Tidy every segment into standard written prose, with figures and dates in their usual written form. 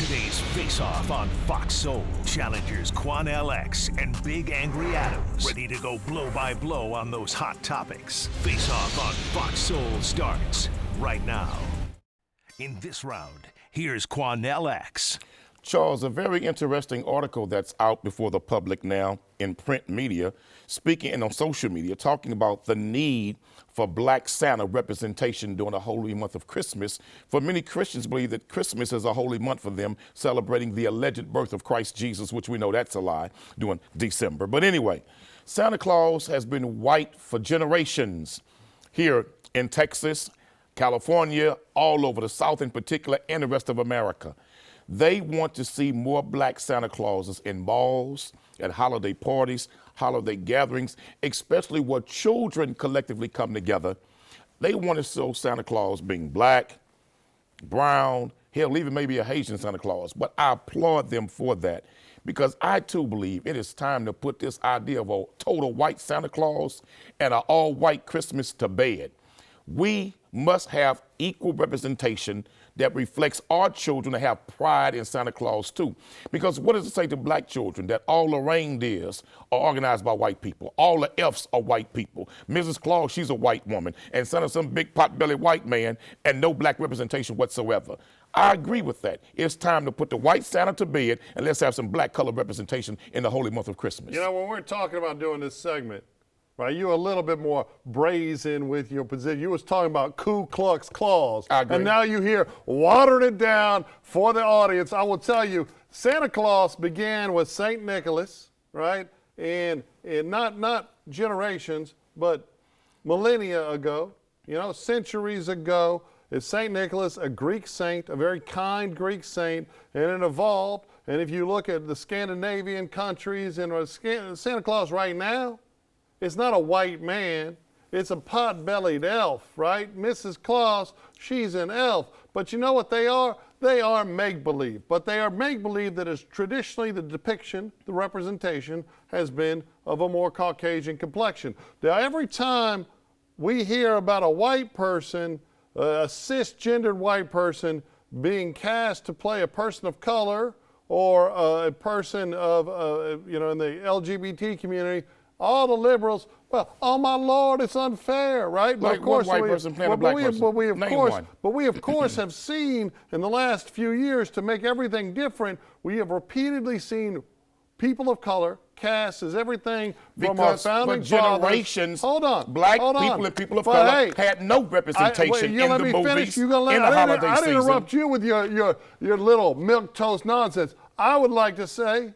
Today's Faceoff on Fox Soul. Challengers Quan LX and Big Angry Adams. Ready to go blow by blow on those hot topics. Faceoff on Fox Soul starts right now. In this round, here's Quan LX. Charles, a very interesting article that's out before the public now in print media, speaking and on social media, talking about the need for Black Santa representation during the holy month of Christmas. For many Christians believe that Christmas is a holy month for them, celebrating the alleged birth of Christ Jesus, which we know that's a lie, during December. But anyway, Santa Claus has been white for generations here in Texas, California, all over the South in particular, and the rest of America. They want to see more Black Santa Clauses in malls, at holiday parties, holiday gatherings, especially where children collectively come together. They want to show Santa Claus being black, brown, hell, even maybe a Haitian Santa Claus. But I applaud them for that, because I too believe it is time to put this idea of a total white Santa Claus and an all-white Christmas to bed. We must have equal representation that reflects our children to have pride in Santa Claus too. Because what does it say to black children? That all the reindeers are organized by white people. All the elves are white people. Mrs. Claus, she's a white woman. And Santa's some big pot-bellied white man and no black representation whatsoever. I agree with that. It's time to put the white Santa to bed and let's have some black color representation in the holy month of Christmas. You know, when we're talking about doing this segment, right, you're a little bit more brazen with your position. You was talking about Ku Klux Claus. I agree. And now you hear watering it down for the audience. I will tell you, Santa Claus began with St. Nicholas, right? And not generations, but millennia ago, you know, centuries ago. It's St. Nicholas, a Greek saint, a very kind Greek saint, and it evolved. And if you look at the Scandinavian countries and Santa Claus right now, it's not a white man, it's a pot-bellied elf, right? Mrs. Claus, she's an elf. But you know what they are? They are make-believe. But they are make-believe that is traditionally the depiction, the representation, has been of a more Caucasian complexion. Now, every time we hear about a white person, a cisgendered white person, being cast to play a person of color or a person of, in the LGBT community, all the liberals, well, oh my Lord, it's unfair, right? Like of course, one white person playing a black person. But we of course have seen in the last few years, to make everything different, we have repeatedly seen people of color cast as everything from our founding generations. Hold on, black people and people of color had no representation in the movies, in the holiday season. I didn't interrupt you with your little milquetoast nonsense. I would like to say,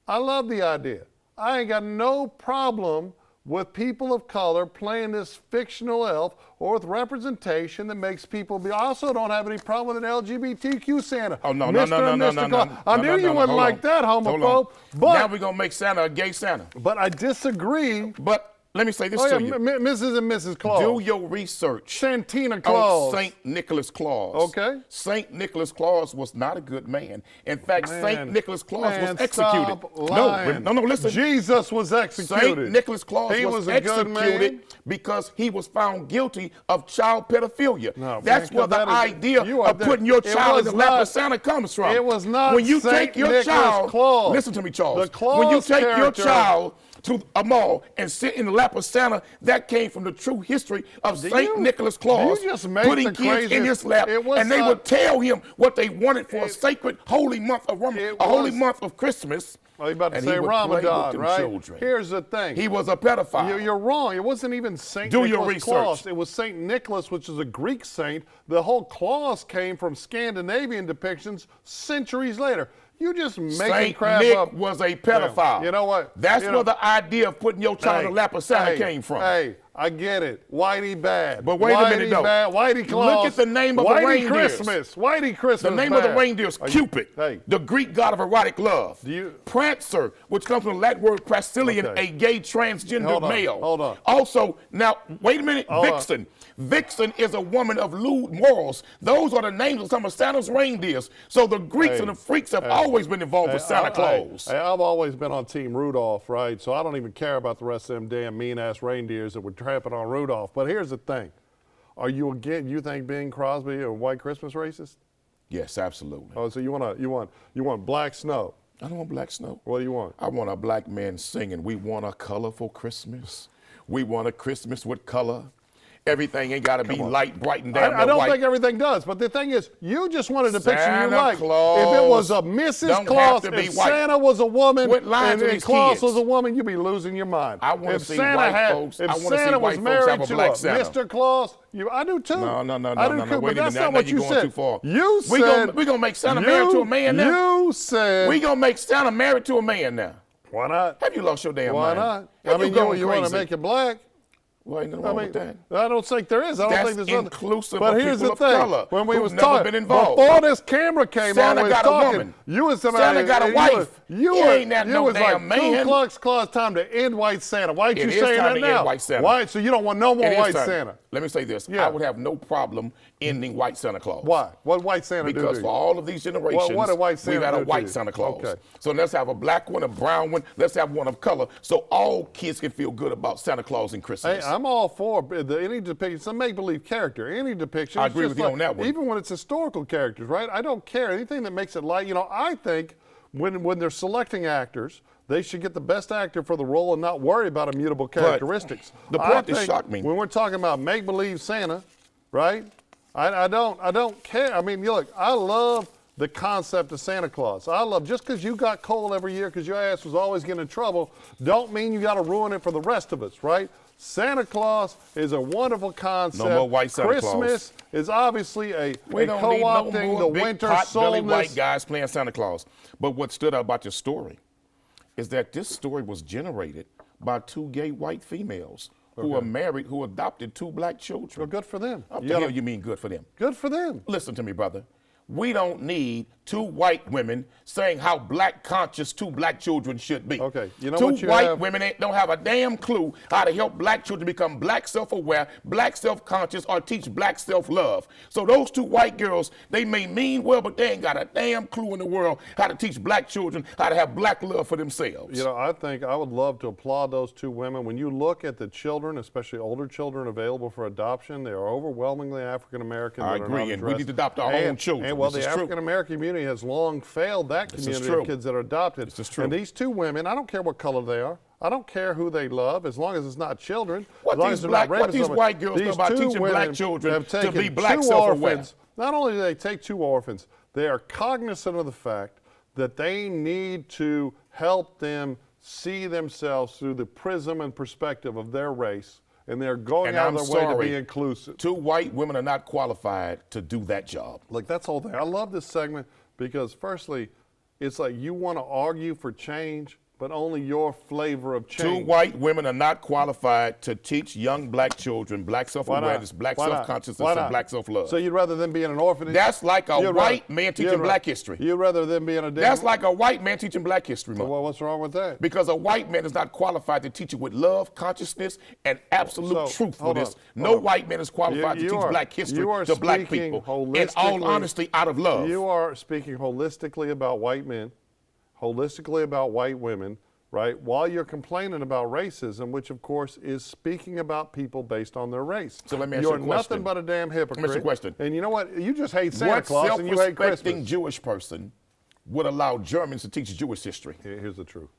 I love the idea. I ain't got no problem with people of color playing this fictional elf or with representation that makes people be. I also don't have any problem with an LGBTQ Santa. Oh, no. I knew you wouldn't like that, homophobe. But now we're going to make Santa a gay Santa. But I disagree. But let me say this to you. Mrs. and Mrs. Claus. Do your research. Santina Claus. St. Nicholas Claus. Okay. St. Nicholas Claus was not a good man. In fact, St. Nicholas Claus was executed. Stop lying. No, listen. Jesus was executed. St. Nicholas Claus was executed because he was found guilty of child pedophilia. No, That's where the idea of putting your child in the lap of Santa comes from. It was not when you take your child. Claus. Listen to me, Charles. The Claus when you take character, your child to a mall and sit in the lap of Santa, that came from the true history of St. Nicholas Claus putting kids in his lap, and they would tell him what they wanted for a sacred holy month of holy month of Christmas. Well, you're about to say Ramadan, right? Children. Here's the thing. He was a pedophile. You're wrong. It wasn't even St. Nicholas Claus. It was St. Nicholas, which is a Greek saint. The whole Claus came from Scandinavian depictions centuries later. You just making crap Nick up. Was a pedophile. You know what? That's where the idea of putting your child in the lap of Santa came from. Hey, I get it. Whitey bad. But wait a minute, though. Whitey Claus. Look at the name of the reindeers. Whitey Christmas. The name of the reindeer is Cupid, the Greek god of erotic love. Prancer, which comes from the Latin word praecilian, a gay transgender male. Hold on. Also, now, wait a minute, Vixen. Vixen is a woman of lewd morals. Those are the names of some of Santa's reindeers. So the Greeks and the freaks have always been involved with Santa Claus. I've always been on Team Rudolph, right? So I don't even care about the rest of them damn mean-ass reindeers that were tramping on Rudolph. But here's the thing. You think Bing Crosby a white Christmas racist? Yes, absolutely. Oh, so you want black snow? I don't want black snow. What do you want? I want a black man singing, we want a colorful Christmas. We want a Christmas with color. Everything ain't got to be light, bright, and damn I don't white. think everything does, but the thing is, you just want a depiction you Santa like. Claus If it was a Mrs. don't Claus, have to be if white. Santa was a woman, What lines are and these Claus kids? was a woman, you'd be losing your mind. I want to If see Santa white folks. If I want to see Santa was white folks married have a to black Santa. Mr. Claus, I do too. No, I do wait too, a but minute. that's Now not what you're you going said. too far. You said we gonna make Santa married to a man now. You said We gonna make Santa married to a man now. why not? Have you lost your damn Why mind? not? Have I mean, going you want to crazy? make it black. Well, ain't nothing I wrong mean, with that. I don't think there is. I don't That's think there's nothing. inclusive But of here's the people of thing: color when we who've was never talking been involved. before this camera came Santa on, we was got a talking. woman. You was somebody. Santa got a wife. You He were, ain't that you no was damn like, man. Ku Klux Klan, time to end white Santa. Why ain't It you is saying time that to now? end white Santa. Why? So you don't want no more It is white time. Santa? Let me say this. Yeah. I would have no problem ending white Santa Claus. Why? What white Santa do Because to for you? all of these generations, What did white Santa we've had a do to white you? Santa Claus. Okay. So let's have a black one, a brown one. Let's have one of color, so all kids can feel good about Santa Claus and Hey, Christmas. I'm all for any depiction, some make-believe character, any depiction. I It's agree just with you like- on that one. Even when it's historical characters, right? I don't care. Anything that makes it light. I think when they're selecting actors, they should get the best actor for the role and not worry about immutable characteristics. the I part that think shocked me- when we're talking about make-believe Santa, right? I don't care. I mean, look, I love the concept of Santa Claus. I love, just because you got cold every year because your ass was always getting in trouble, don't mean you got to ruin it for the rest of us, right? Santa Claus is a wonderful concept. No more white Santa Claus. Christmas is obviously a We don't need no co-opting more the big winter pot-bellied white solstice. guys playing Santa Claus. But what stood out about your story is that this story was generated by two gay white females who are married, who adopted two black children. Well, good for them. What the hell you mean good for them? Good for them. Listen to me, brother. We don't need two white women saying how black conscious two black children should be. Okay, you know two what you white have? women don't have a damn clue how to help black children become black self-aware, black self-conscious, or teach black self-love. So those two white girls, they may mean well, but they ain't got a damn clue in the world how to teach black children how to have black love for themselves. I think I would love to applaud those two women. When you look at the children, especially older children available for adoption, they are overwhelmingly African American. I agree, and we need to adopt our own children. And well, This the is true. African American community has long failed that This is community true. of kids that are adopted. This is true. And these two women, I don't care what color they are. I don't care who they love, as long as it's not children. What as long these as they're black- not what raping these someone. white girls know These about two teaching black women children have to taken be black two self-aware. orphans. Not only do they take two orphans, they are cognizant of the fact that they need to help them see themselves through the prism and perspective of their race, and they're going And out I'm of their way to sorry, be inclusive. two white women are not qualified to do that job. Look, that's the whole thing. I love this segment because, firstly, it's like you want to argue for change, but only your flavor of change. Two white women are not qualified to teach young black children black self-awareness, black Why not? self-consciousness, Why and not? black self-love. So you'd rather than be in an orphanage? That's like a You'd white rather- man teaching you'd black ra- history. You'd rather than be in a damn... That's like a white man teaching black history, man. Well, what's wrong with that? Because a white man is not qualified to teach it with love, consciousness, and absolute So, hold truthfulness. on, No hold on. white man is qualified You to teach are- black history you are to black speaking people. In all holistically- honesty, out of love. You are speaking holistically about white men, holistically about white women, right? While you're complaining about racism, which of course is speaking about people based on their race. So let me ask you a You're question. nothing but a damn hypocrite. Let me ask you a question. And you know what? You just hate Santa What Claus and you hate self-respecting Christmas. Jewish person would allow Germans to teach Jewish history? Here's the truth.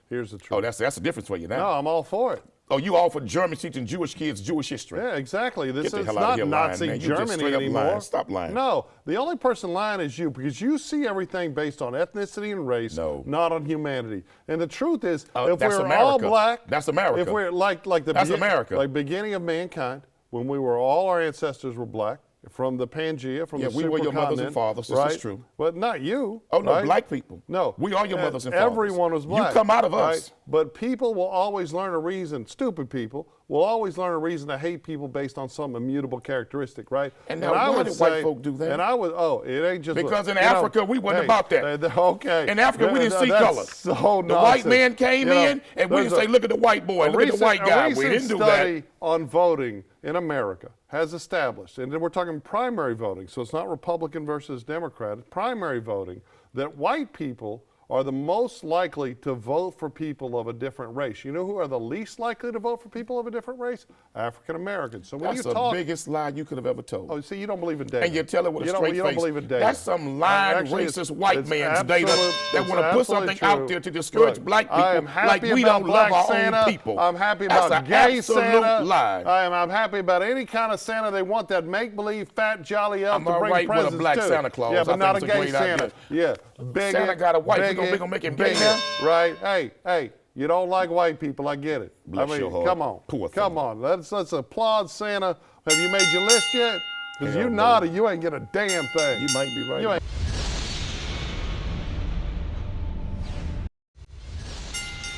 Here's the truth. Oh, that's a difference for you now. No, I'm all for it. Oh, you all for Germans teaching Jewish kids Jewish history? Yeah, exactly. This Get the is hell out of not here lying, Nazi man. You just Germany straight up anymore. lying. Stop lying. No, the only person lying is you because you see everything based on ethnicity and race, No. not on humanity. And the truth is, if that's we're all America. black, That's America. If we're like the That's America. like beginning of mankind, when we were all our ancestors were black. From the Pangea, from Yeah, the we were your mothers supercontinent, and fathers. This is right? true. But not you. Oh, no, right? black people. No. We are your mothers and fathers. Everyone was black. You come out of us. right? But people will always learn a reason, stupid people will always learn a reason to hate people based on some immutable characteristic, right? And now why did white folk do that? And I would, it ain't just... Because in you know, Africa, we wasn't about that. Okay. In Africa, we didn't see That's color. So The white nonsense. man came You know, in, and we there's didn't say, look at the white boy, look at the white guy. We didn't do A that. recent study on voting in America has established, and then we're talking primary voting, so it's not Republican versus Democrat, it's primary voting, that white people are the most likely to vote for people of a different race. You know who are the least likely to vote for people of a different race? African Americans. So when That's you the talk, biggest lie you could have ever told. oh, see, you don't believe in data. And you tell it with a straight face. You don't believe in data. That's some lying, Actually, racist white man's data that it's want to put something absolutely out true. there to discourage Look, black I am people happy like we about don't love Black our Santa. own people. I'm happy That's about an gay absolute Santa. lie. I'm happy about any kind of Santa they want, that make-believe fat jolly elf I'm to all bring right with presents a black to. Santa Claus. Yeah, I but think not a it's a gay great Santa. idea. Yeah, bigot, Santa got a wife. bigot, We gonna make him gay bigot, now? right? Hey, you don't like white people. I get it. Bless I mean, your heart. come on, Poor come thing. on. Let's applaud Santa. Have you made your list yet? Because Hell you no. nodded, you ain't get a damn thing. You might be right. You ain't.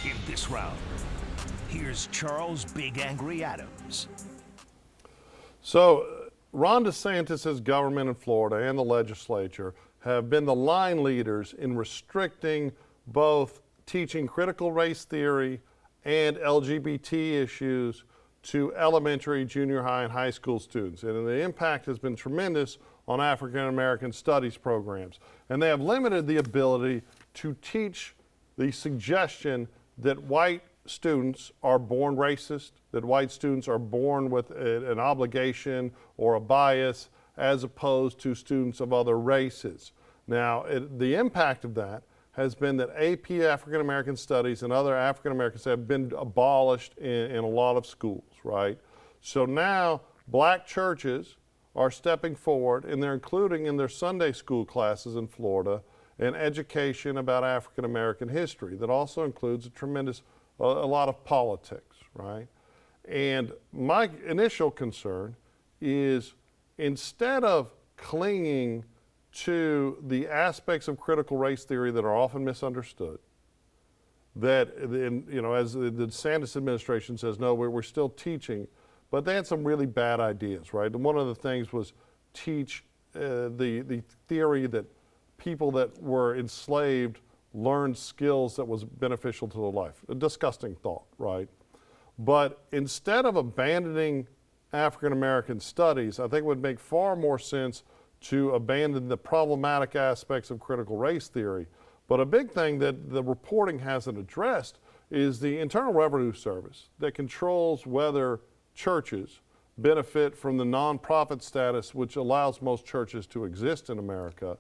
In this round, here's Charles Big Angry Adams. So, Ron DeSantis' government in Florida and the legislature have been the line leaders in restricting both teaching critical race theory and LGBT issues to elementary, junior high, and high school students. And the impact has been tremendous on African American studies programs. And they have limited the ability to teach the suggestion that white students are born racist, that white students are born with an obligation or a bias as opposed to students of other races. Now, the impact of that has been that AP African American Studies and other African Americans have been abolished in a lot of schools, right? So now black churches are stepping forward and they're including in their Sunday school classes in Florida an education about African American history that also includes a lot of politics, right? And my initial concern is instead of clinging to the aspects of critical race theory that are often misunderstood, that, as the DeSantis administration says, no, we're still teaching, but they had some really bad ideas, right? And one of the things was teach the theory that people that were enslaved learned skills that was beneficial to their life. A disgusting thought, right? But instead of abandoning African American studies, I think it would make far more sense to abandon the problematic aspects of critical race theory. But a big thing that the reporting hasn't addressed is the Internal Revenue Service that controls whether churches benefit from the nonprofit status which allows most churches to exist in America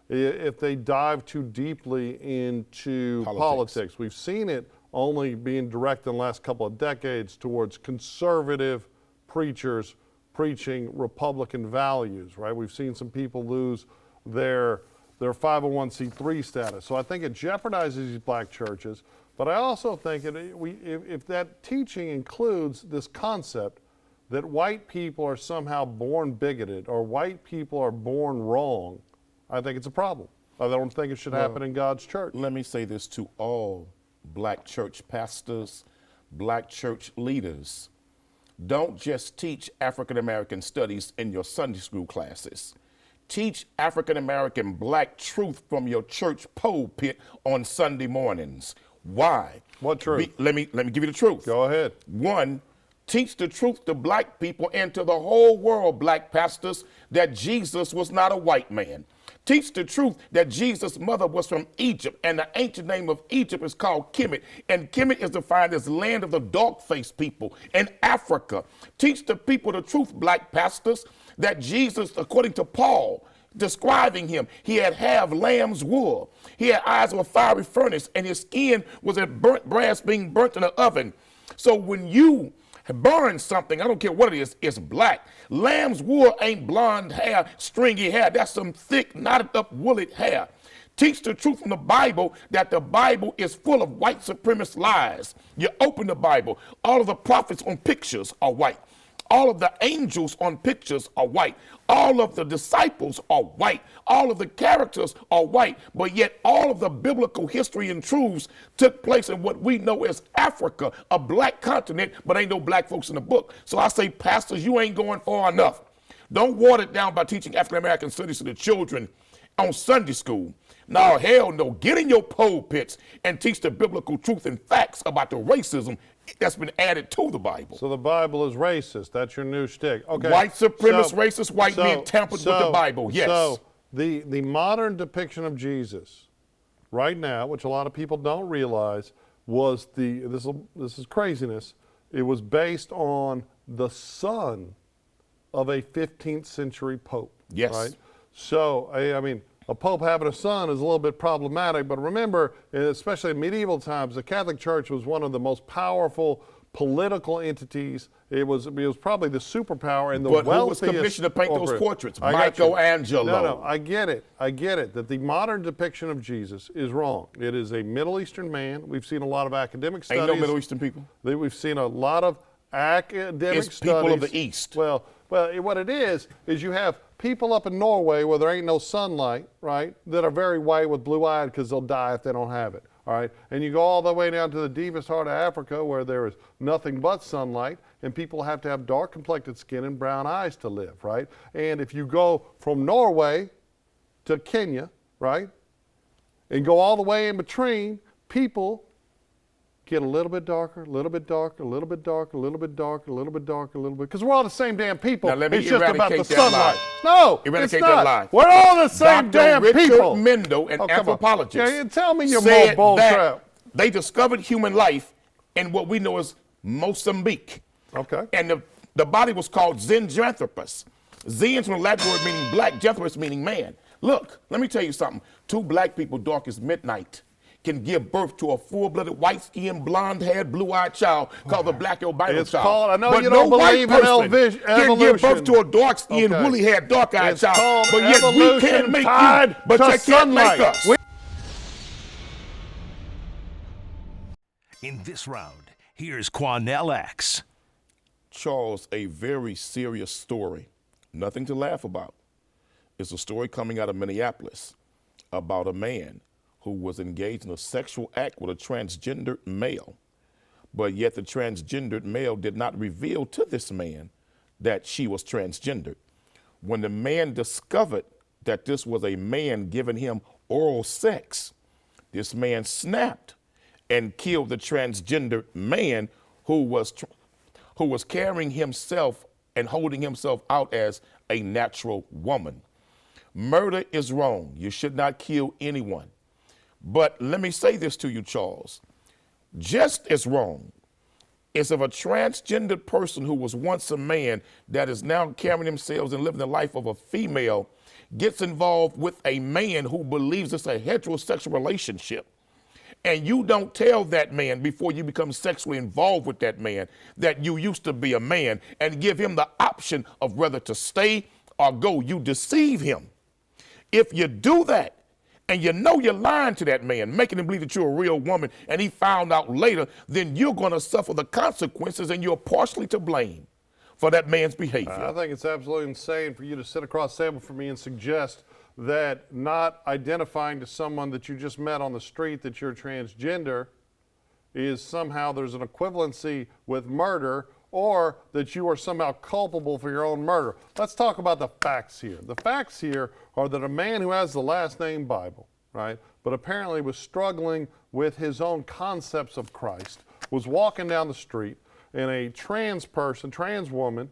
if they dive too deeply into politics. We've seen it only being directed in the last couple of decades towards conservative preachers preaching Republican values, right? We've seen some people lose their 501c3 status. So I think it jeopardizes these black churches, but I also think if that teaching includes this concept that white people are somehow born bigoted or white people are born wrong, I think it's a problem. I don't think it should happen in God's church. Let me say this to all black church pastors, black church leaders. Don't just teach African American studies in your Sunday school classes. Teach African American black truth from your church pulpit on Sunday mornings. Why? What truth? Let me give you the truth. Go ahead. One, teach the truth to black people and to the whole world, black pastors, that Jesus was not a white man. Teach the truth that Jesus' mother was from Egypt, and the ancient name of Egypt is called Kemet, and Kemet is defined as land of the dark-faced people in Africa. Teach the people the truth, black pastors, that Jesus, according to Paul, describing him, he had hair of lamb's wool. He had eyes of a fiery furnace, and his skin was as burnt brass being burnt in an oven. So when you burn something, I don't care what it is, it's black. Lamb's wool ain't blonde hair, stringy hair. That's some thick, knotted up, woolly hair. Teach the truth from the Bible that the Bible is full of white supremacist lies. You open the Bible, all of the prophets on pictures are white. All of the angels on pictures are white. All of the disciples are white. All of the characters are white. But yet all of the biblical history and truths took place in what we know as Africa, a black continent, but ain't no black folks in the book. So I say, pastors, you ain't going far enough. Don't water it down by teaching African American studies to the children on Sunday school. No, hell no. Get in your pulpits and teach the biblical truth and facts about the racism that's been added to the Bible. So the Bible is racist. That's your new shtick. Okay. White supremacist, racist white men tampered with the Bible. Yes. So the modern depiction of Jesus right now, which a lot of people don't realize, was this is craziness. It was based on the son of a 15th century pope. Yes. Right? So, I mean, a pope having a son is a little bit problematic, but remember, especially in medieval times, the Catholic Church was one of the most powerful political entities. It was probably the superpower and the wealthiest. But who was commissioned to paint those portraits? Michelangelo. No, I get it, that the modern depiction of Jesus is wrong. It is a Middle Eastern man. We've seen a lot of academic studies. Ain't no Middle Eastern people. We've seen a lot of academic it's studies. People of the East. Well, what it is you have people up in Norway where there ain't no sunlight, right, that are very white with blue-eyed because they'll die if they don't have it. All right, and you go all the way down to the deepest heart of Africa where there is nothing but sunlight, and people have to have dark complected skin and brown eyes to live, right? And if you go from Norway to Kenya, right, and go all the way in between, people get a little bit darker, a little bit darker, a little bit darker, a little bit darker, a little bit darker, a little bit, because we're all the same damn people. Now let me it's just about the eradicate that sunlight. lie. No, Eradicate it's that not. lie. We're all the same Dr. damn Richard people. Mendo, an come on. anthropologist, Yeah, tell me your said bull that crap. they discovered human life in what we know as Mozambique. Okay. And the body was called Zinjanthropus. Zin's from the Latin word meaning black, Janthropus meaning man. Look, let me tell you something. Two black people, dark as midnight, can give birth to a full-blooded, white-skinned, blonde-haired, blue-eyed child called the black albino It's child. called, I know but you don't no believe white in person can give birth to a dark-skinned, Okay. woolly-haired, dark-eyed It's child. called But yet we evolution can't make tied you, but to you can't sunlight. make us. In this round, here's Quanell X. Charles, a very serious story. Nothing to laugh about. It's a story coming out of Minneapolis about a man who was engaged in a sexual act with a transgendered male. But yet the transgendered male did not reveal to this man that she was transgendered. When the man discovered that this was a man giving him oral sex, this man snapped and killed the transgendered man who was carrying himself and holding himself out as a natural woman. Murder is wrong. You should not kill anyone. But let me say this to you, Charles. Just as wrong is if a transgendered person who was once a man that is now carrying themselves and living the life of a female gets involved with a man who believes it's a heterosexual relationship. And you don't tell that man before you become sexually involved with that man that you used to be a man and give him the option of whether to stay or go. You deceive him. If you do that, and you know you're lying to that man, making him believe that you're a real woman, and he found out later, then you're going to suffer the consequences, and you're partially to blame for that man's behavior. I think it's absolutely insane for you to sit across the table from me and suggest that not identifying to someone that you just met on the street that you're transgender is somehow there's an equivalency with murder, or that you are somehow culpable for your own murder. Let's talk about the facts here. The facts here are that a man who has the last name Bible, right, but apparently was struggling with his own concepts of Christ, was walking down the street, and a trans woman,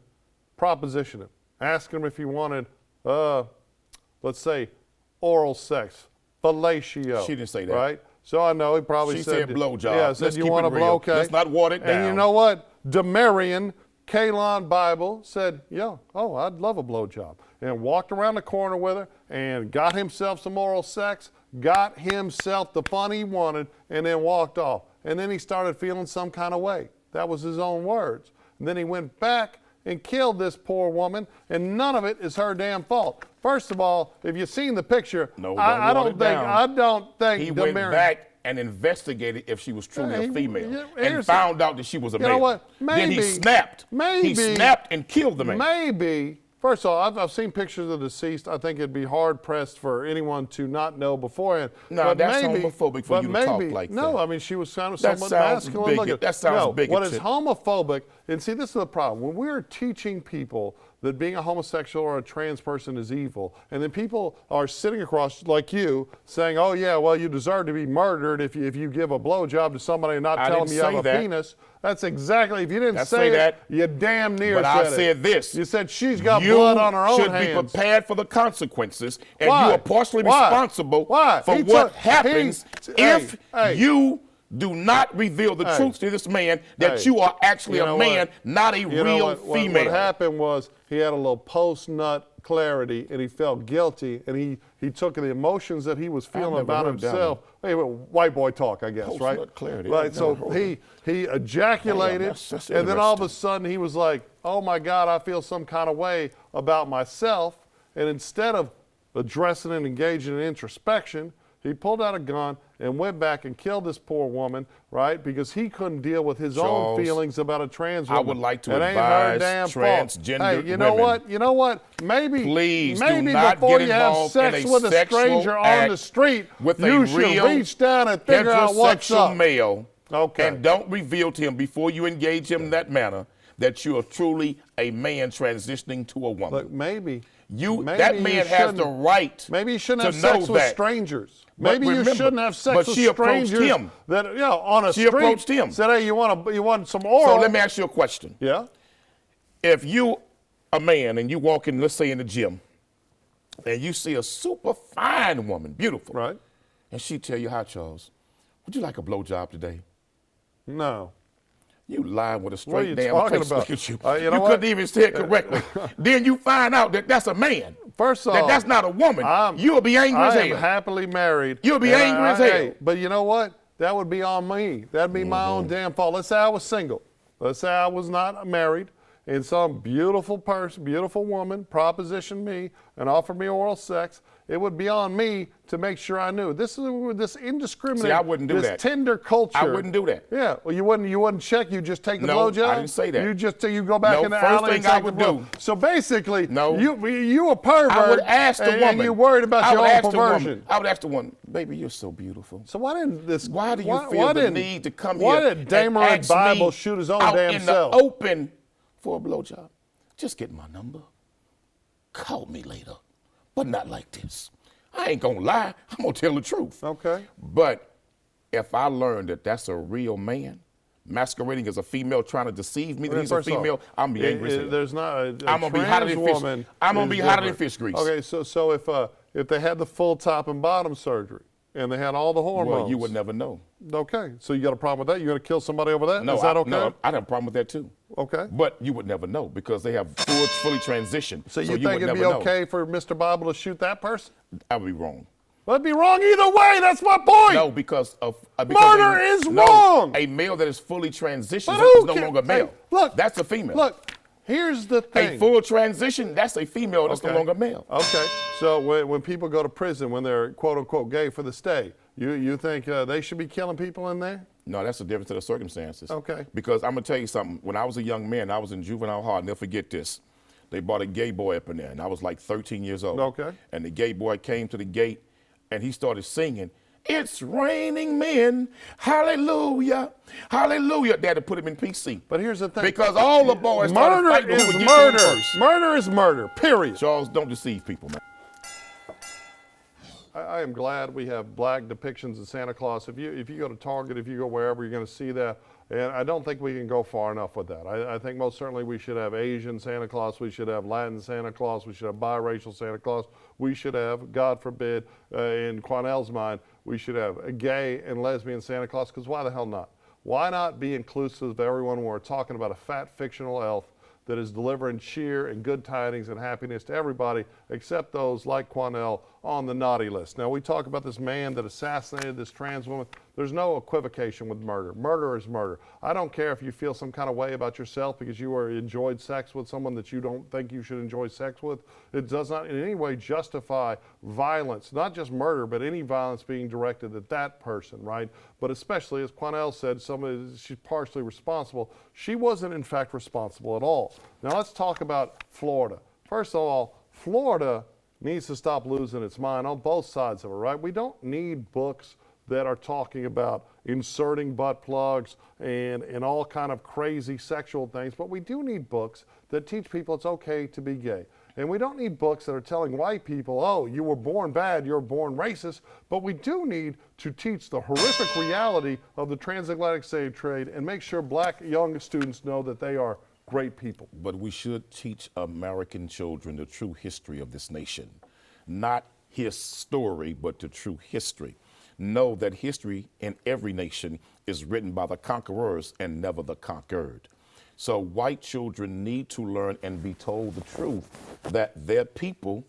propositioned him, asking him if he wanted, let's say, oral sex, fellatio. She didn't say that. Right? So I know he probably She said blowjob. Yeah, said Let's you keep want it to real. blow, okay. Let's not water it down. And you know what? Demarion, Kalon Bible said, I'd love a blowjob. And walked around the corner with her and got himself some oral sex, got himself the fun he wanted, and then walked off. And then he started feeling some kind of way. That was his own words. And then he went back and killed this poor woman, and none of it is her damn fault. First of all, if you've seen the picture, I don't think he went back and investigated if she was truly a female and found out that she was a male. You know what? Then he snapped. He snapped and killed the man. Maybe. First of all, I've seen pictures of the deceased. I think it'd be hard pressed for anyone to not know beforehand. No, but that's maybe, homophobic for you to talk like that. No, I mean, she was kind of That somewhat sounds masculine looking. bigot. That sounds no, bigoted. What is homophobic, and see, this is the problem. When we're teaching people that being a homosexual or a trans person is evil. And then people are sitting across, like you, saying, oh, yeah, well, you deserve to be murdered if you give a blowjob to somebody and not tell them you have a penis. That's exactly, if you didn't say that, you damn near but said I said this. You said she's got blood on her own hands. You should be prepared for the consequences, and Why? you are partially Why? responsible Why? for what happens if you do not reveal the truth to this man that you are actually a man, not a real female. What happened was he had a little post-nut clarity, and he felt guilty, and he took the emotions that he was feeling about himself. Hey, white boy talk, I guess, right? Post-nut clarity. Right. So he ejaculated, and then all of a sudden he was like, "Oh my God, I feel some kind of way about myself." And instead of addressing and engaging in introspection, he pulled out a gun and went back and killed this poor woman, right? Because he couldn't deal with his own feelings about a trans woman. I would like to it ain't her damn transgender fault. Hey, you know women. what? You know what? Maybe do not before get you have involved sex in a with a stranger sexual on act the street, with a you should real reach down and figure out what's heterosexual up. male. Okay. And don't reveal to him before you engage him in that manner that you are truly a man transitioning to a woman. Look, maybe that man has the right. Maybe you shouldn't have to sex know with that. strangers. But Maybe you remember, shouldn't have sex but with she approached strangers. him. That on a She street. approached him. Said, "Hey, you want some oral?" So let me ask you a question. Yeah. If you a man and you walk in, let's say in the gym, and you see a super fine woman, beautiful, Right. and she tell you, "Hi, Charles, would you like a blowjob today?" No. You lying with a What are straight you damn talking face. about? Look at you. You know what? Couldn't even say it correctly. Then you find out that that's a man. First off, that's not a woman. You'll be angry as hell. I am happily married. You'll be angry as hell. Hey, but you know what? That would be on me. That'd be my own damn fault. Let's say I was single. Let's say I was not married, and some beautiful person, beautiful woman, propositioned me and offered me oral sex. It would be on me to make sure I knew. This indiscriminate. See, I wouldn't do this that. tender culture. I wouldn't do that. Yeah. Well, you wouldn't check. You just take the No, blowjob. I didn't say that. You go back in the first alley thing and I take would the blow. do. So basically, No. you a pervert. I would ask the woman. And you worried about your own perversion. I would ask the woman, "Baby, you're so beautiful. So why didn't this? Why do you feel the need to come why here did Damer and and ask Bible me shoot his own out damn in self? the open for a blowjob? Just get my number. Call me later, but not like this. I ain't gonna lie. I'm gonna tell the truth. Okay. But if I learn that that's a real man masquerading as a female trying to deceive me that he's a female, I'm gonna be angry as hell. There's not a I'm gonna be hotter than fish. woman. I'm gonna be is hotter than different. fish grease. Okay, so if they had the full top and bottom surgery and they had all the hormones, Well, you would never know. Okay, so you got a problem with that? You gonna kill somebody over that? No, Is that okay? No, I'd have a problem with that too. Okay. But you would never know because they have fully transitioned. So you would think it'd never be know. okay for Mr. Bible to shoot that person? I would be wrong. Well, it'd be wrong either way. That's my point. No, because murder is wrong. A male that is fully transitioned But who is no cares? longer male. Hey, look, that's a female. Look, here's the thing. A full transition, that's a female that's no longer male. Okay. So when people go to prison, when they're quote unquote gay for the stay, you think they should be killing people in there? No, that's the difference of the circumstances. Okay. Because I'm gonna tell you something. When I was a young man, I was in juvenile hall. I'll never forget this. They brought a gay boy up in there, and I was like 13 years old. Okay. And the gay boy came to the gate, and he started singing, "It's raining men, hallelujah, hallelujah." They had to put him in PC. But here's the thing. Because all the boys started fighting murder who is would get to him murder. first. Murder is murder. Period. Charles, don't deceive people, man. I am glad we have black depictions of Santa Claus. If you go to Target, if you go wherever, you're going to see that. And I don't think we can go far enough with that. I think most certainly we should have Asian Santa Claus. We should have Latin Santa Claus. We should have biracial Santa Claus. We should have, God forbid, in Quanell's mind, we should have a gay and lesbian Santa Claus. Because why the hell not? Why not be inclusive of everyone when we're talking about a fat fictional elf that is delivering cheer and good tidings and happiness to everybody except those like Quanell on the naughty list. Now, we talk about this man that assassinated this trans woman. There's no equivocation with murder. Murder is murder. I don't care if you feel some kind of way about yourself because you enjoyed sex with someone that you don't think you should enjoy sex with. It does not in any way justify violence, not just murder, but any violence being directed at that person, right? But especially, as Quanell said, she's partially responsible. She wasn't, in fact, responsible at all. Now, let's talk about Florida. First of all, Florida needs to stop losing its mind on both sides of it, right? We don't need books that are talking about inserting butt plugs and all kind of crazy sexual things. But we do need books that teach people it's okay to be gay. And we don't need books that are telling white people, oh, you were born bad, you're born racist. But we do need to teach the horrific reality of the transatlantic slave trade and make sure black young students know that they are great people. But we should teach American children the true history of this nation. Not his story, but the true history. Know that history in every nation is written by the conquerors and never the conquered. So white children need to learn and be told the truth that their people,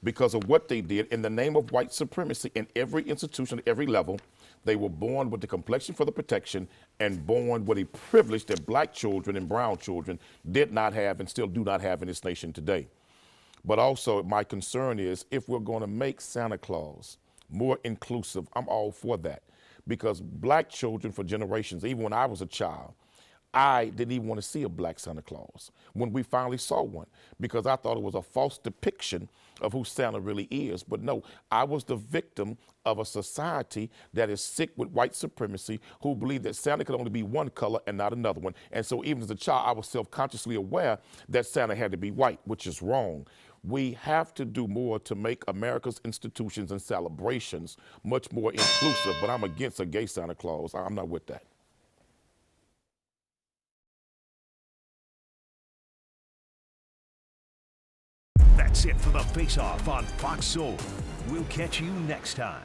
because of what they did in the name of white supremacy in every institution, at every level, they were born with the complexion for the protection and born with a privilege that black children and brown children did not have and still do not have in this nation today. But also my concern is if we're going to make Santa Claus more inclusive, I'm all for that. Because black children for generations, even when I was a child, I didn't even want to see a black Santa Claus when we finally saw one because I thought it was a false depiction of who Santa really is. But no, I was the victim of a society that is sick with white supremacy, who believed that Santa could only be one color and not another one. And so even as a child, I was self-consciously aware that Santa had to be white, which is wrong. We have to do more to make America's institutions and celebrations much more inclusive, but I'm against a gay Santa Claus. I'm not with that. That's it for the Face-Off on Fox Soul. We'll catch you next time.